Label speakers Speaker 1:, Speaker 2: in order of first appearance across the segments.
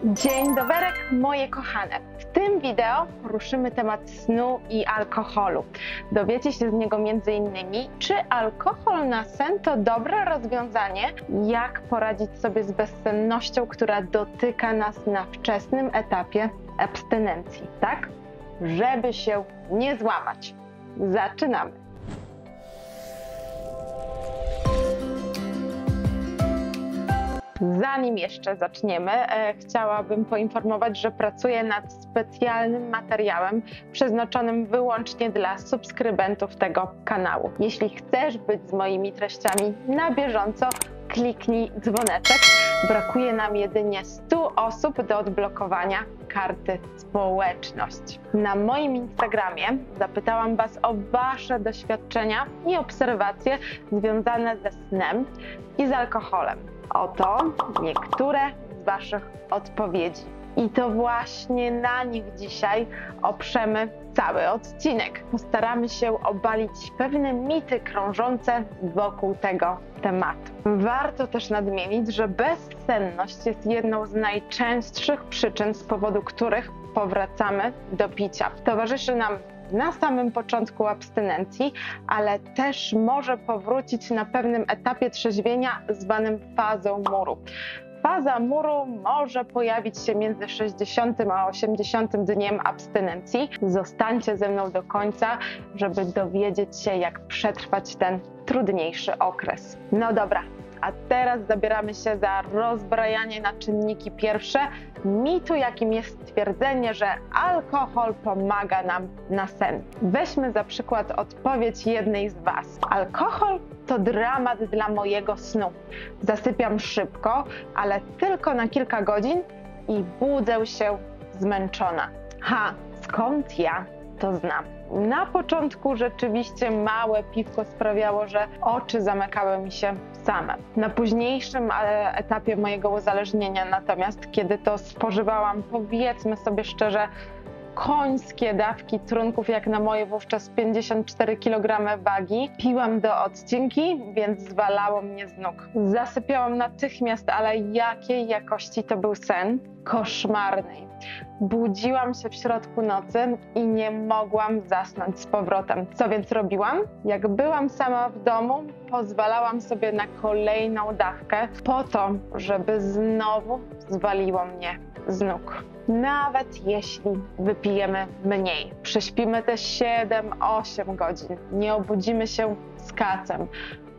Speaker 1: Dzień doberek, moje kochane. W tym wideo poruszymy temat snu i alkoholu. Dowiecie się z niego m.in. czy alkohol na sen to dobre rozwiązanie, jak poradzić sobie z bezsennością, która dotyka nas na wczesnym etapie abstynencji, tak? Żeby się nie złamać. Zaczynamy! Zanim jeszcze zaczniemy, chciałabym poinformować, że pracuję nad specjalnym materiałem przeznaczonym wyłącznie dla subskrybentów tego kanału. Jeśli chcesz być z moimi treściami na bieżąco, kliknij dzwoneczek. Brakuje nam jedynie 100 osób do odblokowania karty społeczność. Na moim Instagramie zapytałam Was o Wasze doświadczenia i obserwacje związane ze snem i z alkoholem. Oto niektóre z Waszych odpowiedzi. I to właśnie na nich dzisiaj oprzemy cały odcinek. Postaramy się obalić pewne mity krążące wokół tego tematu. Warto też nadmienić, że bezsenność jest jedną z najczęstszych przyczyn, z powodu których powracamy do picia. Towarzyszy nam na samym początku abstynencji, ale też może powrócić na pewnym etapie trzeźwienia zwanym fazą muru. Faza muru może pojawić się między 60 a 80 dniem abstynencji. Zostańcie ze mną do końca, żeby dowiedzieć się, jak przetrwać ten trudniejszy okres. No dobra, a teraz zabieramy się za rozbrajanie na czynniki pierwsze mitu, jakim jest stwierdzenie, że alkohol pomaga nam na sen. Weźmy za przykład odpowiedź jednej z Was. Alkohol to dramat dla mojego snu. Zasypiam szybko, ale tylko na kilka godzin i budzę się zmęczona. Skąd ja to znam? Na początku rzeczywiście małe piwko sprawiało, że oczy zamykały mi się same. Na późniejszym etapie mojego uzależnienia natomiast, kiedy to spożywałam, powiedzmy sobie szczerze, końskie dawki trunków, jak na moje wówczas 54 kg wagi, piłam do odcinki, więc zwalało mnie z nóg. Zasypiałam natychmiast, ale jakiej jakości to był sen? Koszmarnej. Budziłam się w środku nocy i nie mogłam zasnąć z powrotem. Co więc robiłam? Jak byłam sama w domu, pozwalałam sobie na kolejną dawkę po to, żeby znowu zwaliło mnie z nóg. Nawet jeśli wypijemy mniej, prześpimy te 7-8 godzin, nie obudzimy się z kacem,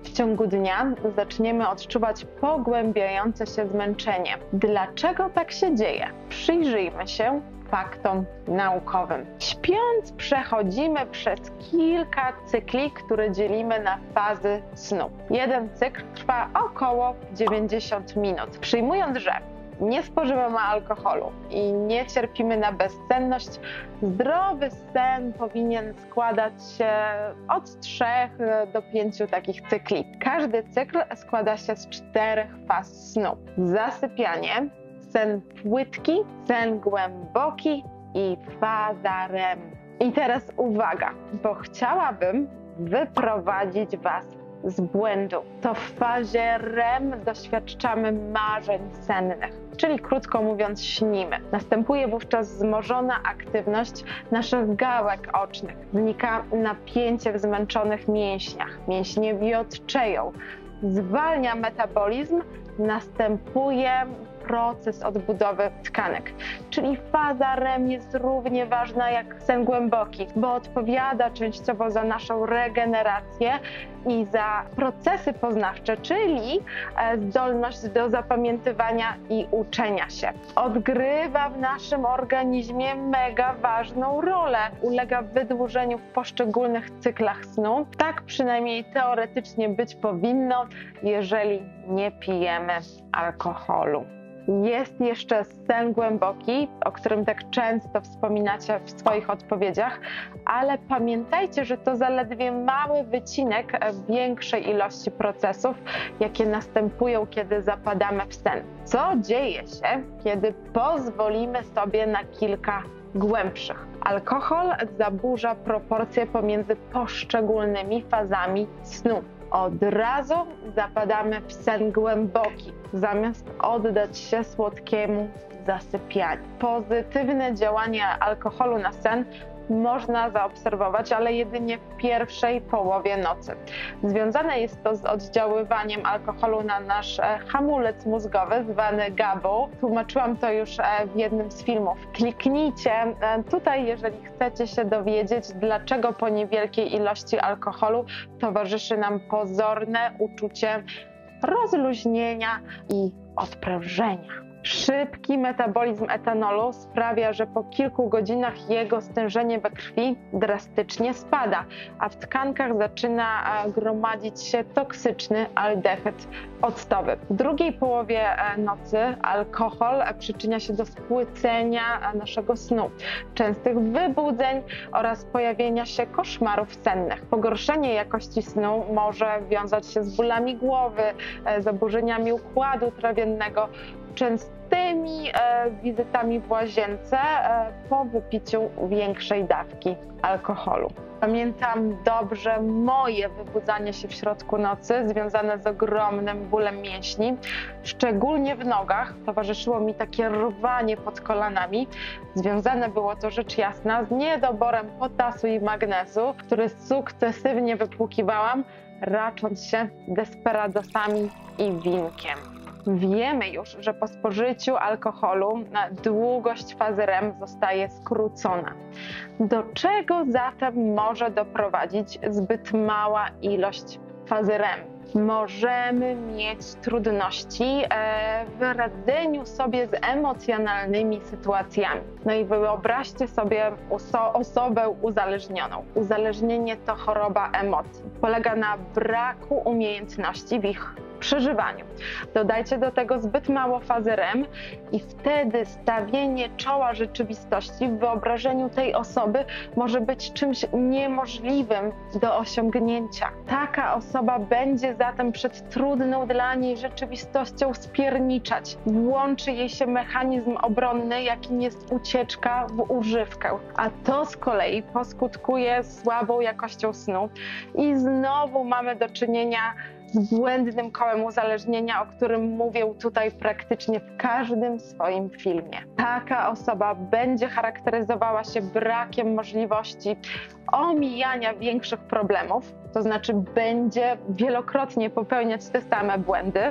Speaker 1: w ciągu dnia zaczniemy odczuwać pogłębiające się zmęczenie. Dlaczego tak się dzieje? Przyjrzyjmy się faktom naukowym. Śpiąc przechodzimy przez kilka cykli, które dzielimy na fazy snu. Jeden cykl trwa około 90 minut. Przyjmując, że nie spożywamy alkoholu i nie cierpimy na bezsenność, zdrowy sen powinien składać się od 3 do 5 takich cykli. Każdy cykl składa się z 4 faz snu. Zasypianie, sen płytki, sen głęboki i faza REM. I teraz uwaga, bo chciałabym wyprowadzić Was z błędu. To w fazie REM doświadczamy marzeń sennych, czyli krótko mówiąc śnimy. Następuje wówczas wzmożona aktywność naszych gałek ocznych. Znika napięcie w zmęczonych mięśniach. Mięśnie wiotczeją. Zwalnia metabolizm. Następuje proces odbudowy tkanek. Czyli faza REM jest równie ważna jak sen głęboki, bo odpowiada częściowo za naszą regenerację i za procesy poznawcze, czyli zdolność do zapamiętywania i uczenia się. Odgrywa w naszym organizmie mega ważną rolę. Ulega wydłużeniu w poszczególnych cyklach snu. Tak przynajmniej teoretycznie być powinno, jeżeli nie pijemy alkoholu. Jest jeszcze sen głęboki, o którym tak często wspominacie w swoich odpowiedziach, ale pamiętajcie, że to zaledwie mały wycinek większej ilości procesów, jakie następują, kiedy zapadamy w sen. Co dzieje się, kiedy pozwolimy sobie na kilka głębszych? Alkohol zaburza proporcje pomiędzy poszczególnymi fazami snu. od razu zapadamy w sen głęboki, zamiast oddać się słodkiemu zasypianiu. Pozytywne działanie alkoholu na sen można zaobserwować, ale jedynie w pierwszej połowie nocy. Związane jest to z oddziaływaniem alkoholu na nasz hamulec mózgowy, zwany GABA. Tłumaczyłam to już w jednym z filmów. Kliknijcie tutaj, jeżeli chcecie się dowiedzieć, dlaczego po niewielkiej ilości alkoholu towarzyszy nam pozorne uczucie rozluźnienia i odprężenia. Szybki metabolizm etanolu sprawia, że po kilku godzinach jego stężenie we krwi drastycznie spada, a w tkankach zaczyna gromadzić się toksyczny aldehyd octowy. W drugiej połowie nocy alkohol przyczynia się do spłycenia naszego snu, częstych wybudzeń oraz pojawienia się koszmarów sennych. Pogorszenie jakości snu może wiązać się z bólami głowy, zaburzeniami układu trawiennego, częstymi wizytami w łazience po wypiciu większej dawki alkoholu. Pamiętam dobrze moje wybudzanie się w środku nocy związane z ogromnym bólem mięśni. Szczególnie w nogach towarzyszyło mi takie rwanie pod kolanami. Związane było to rzecz jasna z niedoborem potasu i magnezu, który sukcesywnie wypłukiwałam, racząc się desperadosami i winkiem. Wiemy już, że po spożyciu alkoholu długość fazy REM zostaje skrócona. Do czego zatem może doprowadzić zbyt mała ilość fazy REM? Możemy mieć trudności w radzeniu sobie z emocjonalnymi sytuacjami. No i wyobraźcie sobie osobę uzależnioną. Uzależnienie to choroba emocji. Polega na braku umiejętności w ich przeżywaniu. Dodajcie do tego zbyt mało fazy REM i wtedy stawienie czoła rzeczywistości w wyobrażeniu tej osoby może być czymś niemożliwym do osiągnięcia. Taka osoba będzie zatem przed trudną dla niej rzeczywistością spierniczać. Włączy jej się mechanizm obronny, jakim jest ucieczka w używkę, a to z kolei poskutkuje słabą jakością snu i znowu mamy do czynienia z błędnym kołem uzależnienia, o którym mówię tutaj praktycznie w każdym swoim filmie. Taka osoba będzie charakteryzowała się brakiem możliwości omijania większych problemów, to znaczy będzie wielokrotnie popełniać te same błędy,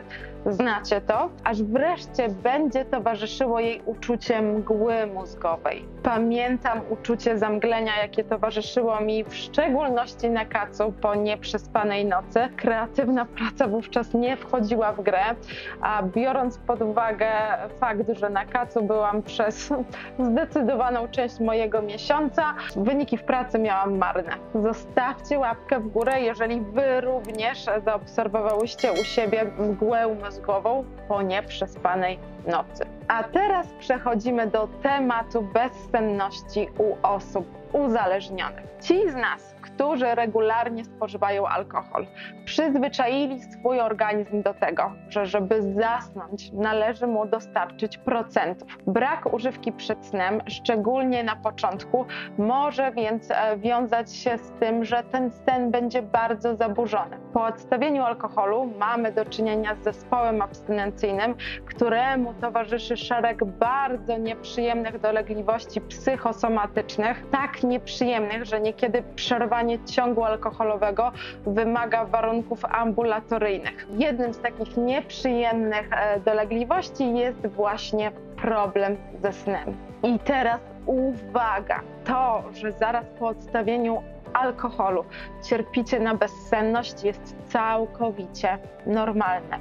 Speaker 1: znacie to, aż wreszcie będzie towarzyszyło jej uczucie mgły mózgowej. Pamiętam uczucie zamglenia, jakie towarzyszyło mi w szczególności na kacu po nieprzespanej nocy. Kreatywna praca wówczas nie wchodziła w grę, a biorąc pod uwagę fakt, że na kacu byłam przez zdecydowaną część mojego miesiąca, wyniki w pracy miałam marne. Zostawcie łapkę w górę, jeżeli wy również zaobserwowałyście u siebie mgłę mózgową po nieprzespanej nocy. A teraz przechodzimy do tematu bezsenności u osób uzależnionych. Ci z nas, którzy regularnie spożywają alkohol, przyzwyczaili swój organizm do tego, że żeby zasnąć, należy mu dostarczyć procentów. Brak używki przed snem, szczególnie na początku, może więc wiązać się z tym, że ten sen będzie bardzo zaburzony. Po odstawieniu alkoholu mamy do czynienia z zespołem abstynencyjnym, któremu towarzyszy szereg bardzo nieprzyjemnych dolegliwości psychosomatycznych, tak nieprzyjemnych, że niekiedy przerwanie ciągu alkoholowego wymaga warunków ambulatoryjnych. Jednym z takich nieprzyjemnych dolegliwości jest właśnie problem ze snem. I teraz uwaga, to, że zaraz po odstawieniu alkoholu cierpicie na bezsenność, jest całkowicie normalne.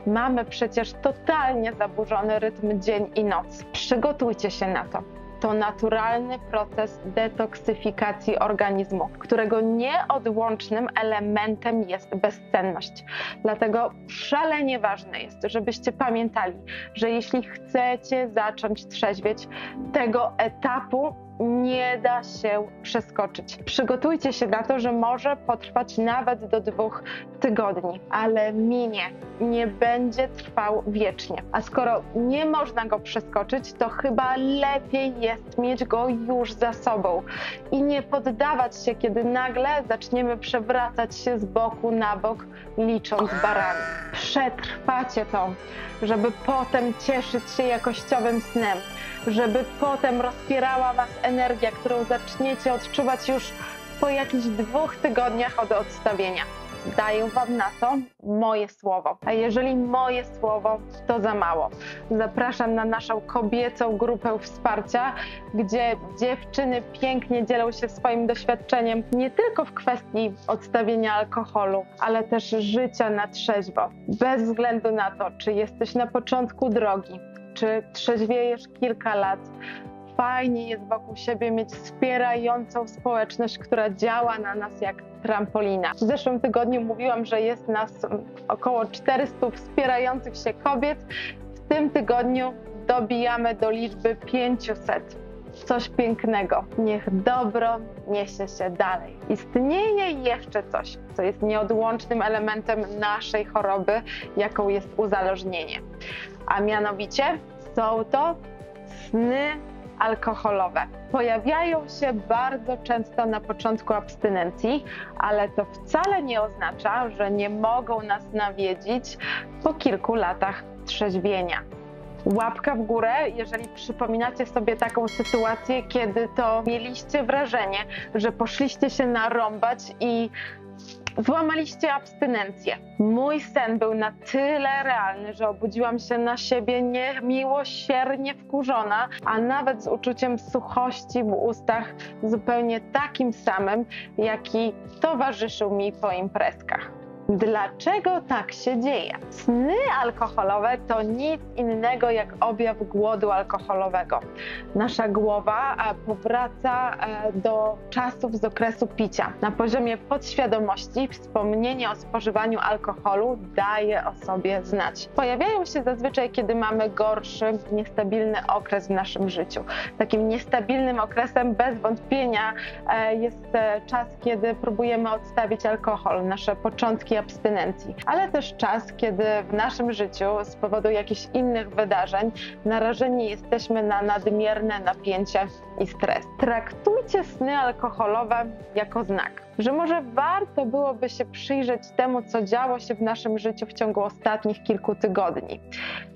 Speaker 1: Mamy przecież totalnie zaburzony rytm dzień i noc. Przygotujcie się na to. To naturalny proces detoksyfikacji organizmu, którego nieodłącznym elementem jest bezsenność. Dlatego szalenie ważne jest, żebyście pamiętali, że jeśli chcecie zacząć trzeźwieć, tego etapu nie da się przeskoczyć. Przygotujcie się na to, że może potrwać nawet do 2 tygodni, ale minie, nie będzie trwał wiecznie. A skoro nie można go przeskoczyć, to chyba lepiej jest mieć go już za sobą i nie poddawać się, kiedy nagle zaczniemy przewracać się z boku na bok, licząc barany. Przetrwacie to, żeby potem cieszyć się jakościowym snem, żeby potem rozpierała Was energia, którą zaczniecie odczuwać już po jakichś 2 tygodniach od odstawienia. Daję Wam na to moje słowo. A jeżeli moje słowo, to za mało. Zapraszam na naszą kobiecą grupę wsparcia, gdzie dziewczyny pięknie dzielą się swoim doświadczeniem nie tylko w kwestii odstawienia alkoholu, ale też życia na trzeźwo. Bez względu na to, czy jesteś na początku drogi, czy trzeźwiejesz kilka lat, fajnie jest wokół siebie mieć wspierającą społeczność, która działa na nas jak trampolina. W zeszłym tygodniu mówiłam, że jest nas około 400 wspierających się kobiet. W tym tygodniu dobijamy do liczby 500. Coś pięknego. Niech dobro niesie się dalej. Istnieje jeszcze coś, co jest nieodłącznym elementem naszej choroby, jaką jest uzależnienie. A mianowicie są to sny alkoholowe. Pojawiają się bardzo często na początku abstynencji, ale to wcale nie oznacza, że nie mogą nas nawiedzić po kilku latach trzeźwienia. Łapka w górę, jeżeli przypominacie sobie taką sytuację, kiedy to mieliście wrażenie, że poszliście się narąbać i złamaliście abstynencję. Mój sen był na tyle realny, że obudziłam się na siebie niemiłosiernie wkurzona, a nawet z uczuciem suchości w ustach, zupełnie takim samym, jaki towarzyszył mi po imprezkach. Dlaczego tak się dzieje? Sny alkoholowe to nic innego jak objaw głodu alkoholowego. Nasza głowa powraca do czasów z okresu picia. Na poziomie podświadomości wspomnienie o spożywaniu alkoholu daje o sobie znać. Pojawiają się zazwyczaj, kiedy mamy gorszy, niestabilny okres w naszym życiu. Takim niestabilnym okresem bez wątpienia jest czas, kiedy próbujemy odstawić alkohol, nasze początki abstynencji, ale też czas, kiedy w naszym życiu z powodu jakichś innych wydarzeń narażeni jesteśmy na nadmierne napięcie i stres. Traktujcie sny alkoholowe jako znak, że może warto byłoby się przyjrzeć temu, co działo się w naszym życiu w ciągu ostatnich kilku tygodni.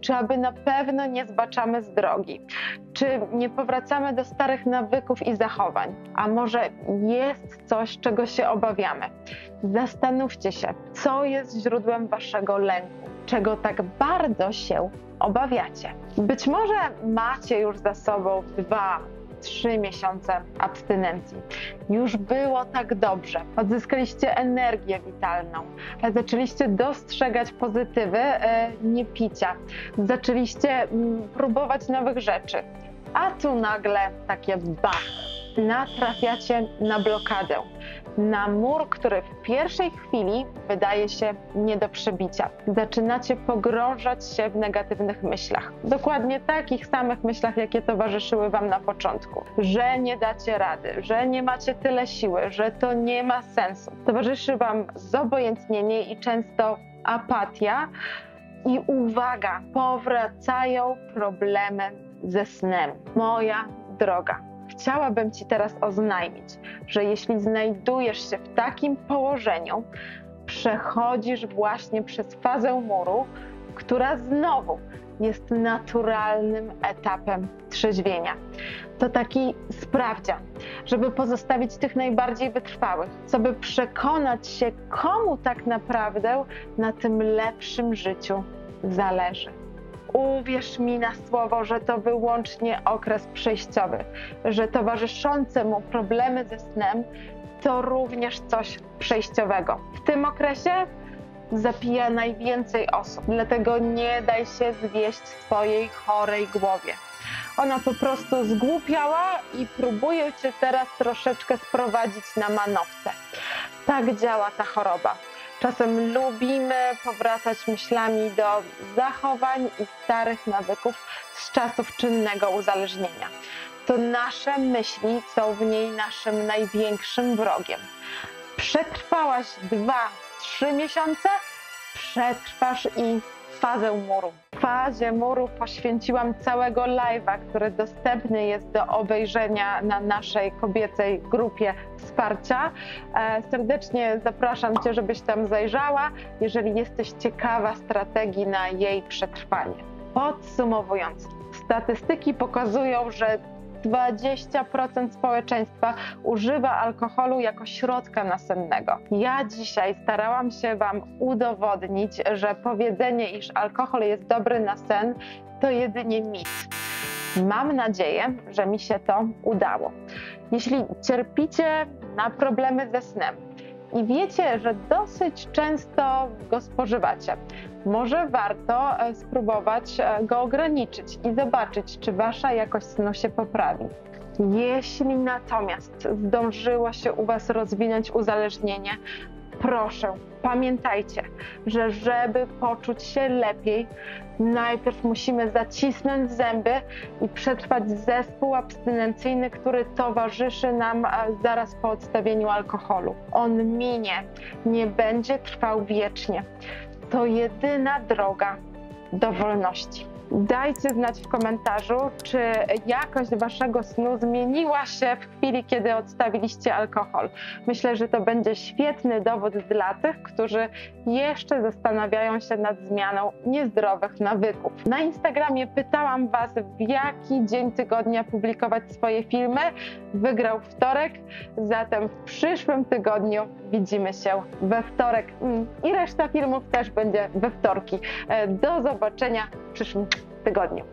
Speaker 1: Czy aby na pewno nie zbaczamy z drogi? Czy nie powracamy do starych nawyków i zachowań? A może jest coś, czego się obawiamy? Zastanówcie się, co jest źródłem waszego lęku, czego tak bardzo się obawiacie. Być może macie już za sobą 2-3 miesiące abstynencji. Już było tak dobrze. Odzyskaliście energię witalną. Zaczęliście dostrzegać pozytywy niepicia. Zaczęliście próbować nowych rzeczy. A tu nagle takie bach. Natrafiacie na blokadę. Na mur, który w pierwszej chwili wydaje się nie do przebicia. Zaczynacie pogrążać się w negatywnych myślach. Dokładnie takich samych myślach, jakie towarzyszyły wam na początku. Że nie dacie rady, że nie macie tyle siły, że to nie ma sensu. Towarzyszy wam zobojętnienie i często apatia. I uwaga, powracają problemy ze snem. Moja droga, chciałabym Ci teraz oznajmić, że jeśli znajdujesz się w takim położeniu, przechodzisz właśnie przez fazę muru, która znowu jest naturalnym etapem trzeźwienia. To taki sprawdzian, żeby pozostawić tych najbardziej wytrwałych, by przekonać się, komu tak naprawdę na tym lepszym życiu zależy. Uwierz mi na słowo, że to wyłącznie okres przejściowy, że towarzyszące mu problemy ze snem to również coś przejściowego. W tym okresie zapija najwięcej osób, dlatego nie daj się zwieść swojej chorej głowie. Ona po prostu zgłupiała i próbuje Cię teraz troszeczkę sprowadzić na manowce. Tak działa ta choroba. Czasem lubimy powracać myślami do zachowań i starych nawyków z czasów czynnego uzależnienia. to nasze myśli są w niej naszym największym wrogiem. Przetrwałaś 2-3 miesiące, przetrwasz i fazę muru. W fazie muru poświęciłam całego live'a, który dostępny jest do obejrzenia na naszej kobiecej grupie wsparcia. Serdecznie zapraszam Cię, żebyś tam zajrzała, jeżeli jesteś ciekawa strategii na jej przetrwanie. Podsumowując, statystyki pokazują, że 20% społeczeństwa używa alkoholu jako środka nasennego. Ja dzisiaj starałam się Wam udowodnić, że powiedzenie, iż alkohol jest dobry na sen, to jedynie mit. Mam nadzieję, że mi się to udało. Jeśli cierpicie na problemy ze snem i wiecie, że dosyć często go spożywacie, może warto spróbować go ograniczyć i zobaczyć, czy Wasza jakość snu się poprawi. Jeśli natomiast zdążyło się u Was rozwinąć uzależnienie, proszę, pamiętajcie, że żeby poczuć się lepiej, najpierw musimy zacisnąć zęby i przetrwać zespół abstynencyjny, który towarzyszy nam zaraz po odstawieniu alkoholu. On minie, nie będzie trwał wiecznie. To jedyna droga do wolności. Dajcie znać w komentarzu, czy jakość Waszego snu zmieniła się w chwili, kiedy odstawiliście alkohol. Myślę, że to będzie świetny dowód dla tych, którzy jeszcze zastanawiają się nad zmianą niezdrowych nawyków. Na Instagramie pytałam Was, w jaki dzień tygodnia publikować swoje filmy. Wygrał wtorek, zatem w przyszłym tygodniu widzimy się we wtorek i reszta filmów też będzie we wtorki. Do zobaczenia w przyszłym tygodniu.